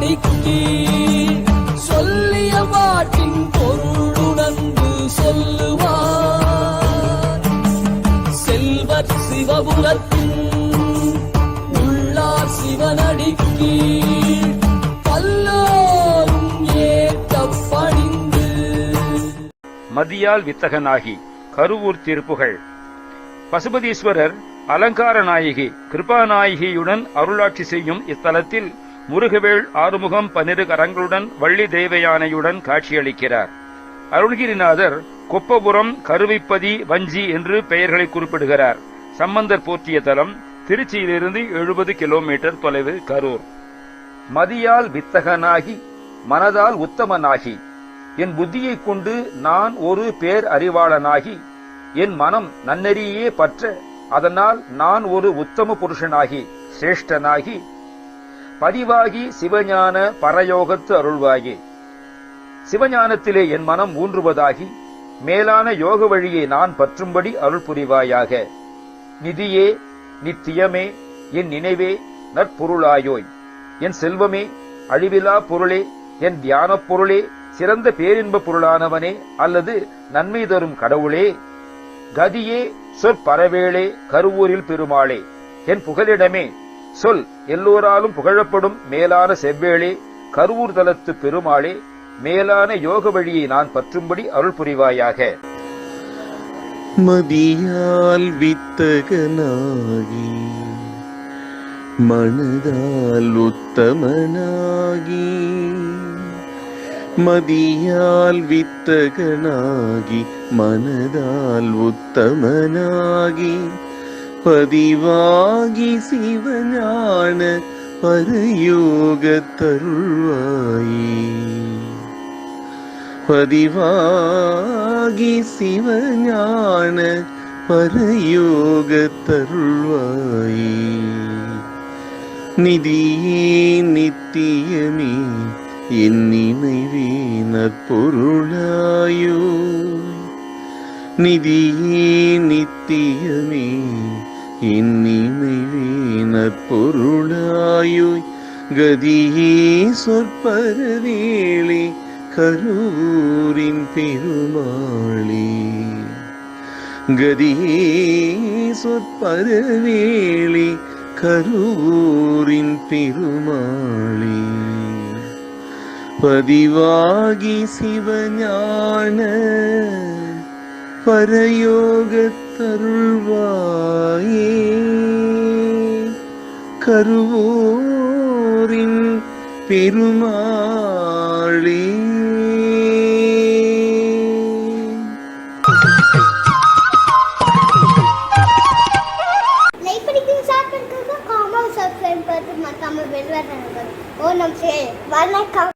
சிவனடிக்கு சொல்லிய பாட்டின் பொருளுணர்ந்து சொல்லுவார். செல்வர் சிவபுரத்தின் உள்ளார் சிவனடிக்கு பல்லோரும் ஏற்க பணிந்து. மதியால் வித்தகனாகி கருவூர் திருப்புகழ். பசுபதீஸ்வரர் அலங்கார நாயகி கிருபாநாயகியுடன் அருளாட்சி செய்யும் இத்தலத்தில் முருகவேள் ஆறுமுகம் 12 கரங்களுடன் வள்ளி தேவயானையுடன் காட்சியளிக்கிறார். அருள்கிரிநாதர் கொப்பபுரம், கருவைப்பதி, வஞ்சி என்று பெயர்களை குறிப்பிடுகிறார். சம்பந்தர் போற்றிய தலம் திருச்சியிலிருந்து 70 கிலோமீட்டர் தொலைவு கரூர். மதியால் வித்தகனாகி மனதால் உத்தமனாகி என் புத்தியைக் கொண்டு நான் ஒரு பேர் அறிவாளனாகி என் மனம் நன்னெறியே பற்ற அதனால் நான் ஒரு உத்தம புருஷனாகி சிரேஷ்டனாகி பதிவாகி சிவஞான பரயோகத்து அருள்வாயே. சிவஞானத்திலே என் மனம் ஊன்றுவதாகி மேலான யோக வழியை நான் பற்றும்படி அருள் புரிவாயாக. நிதியே, நித்தியமே, என் நினைவே, நற்பொருளாயோய், என் செல்வமே, அழிவிலா பொருளே, என் தியானப் பொருளே, சிறந்த பேரின்ப பொருளானவனே அல்லது நன்மை தரும் கடவுளே. கதியே, சொற்பரவேளே, கருவூரில் பெருமாளே, என் புகலிடமே, சொல் எல்லோராலும் புகழப்படும் மேலான செவ்வேளே, கருவூர் தலத்து பெருமாளே, மேலான யோக வழியை நான் பற்றும்படி அருள் புரிவாயாக. மதியால் வித்தகனாகி மனதால் உத்தமனாகி மதியால் வித்தகனாகி மனதால் உத்தமனாகி பதிவாகி சிவஞான பரயோகத்தருள்வாயே. பதிவாகி சிவஞான பரயோகத்தருள்வாயே. நிதியே, நித்தியமே, என் நினைவே, நற்பொருளாயோ. நிதியே, நித்தியமே, என் நினைவே, நற்பொருளாயோ. கதியே, சொற்பரவேளே, கருவூரின் பெருமாளே. கதியே, சொற்பரவேளே, கருவூரின் பெருமாளே. பதிவாகி சிவஞான பரயோகத்தருள்வாயே. கருவூரின் பெருமாளே. ஓ நம் வணக்கம்.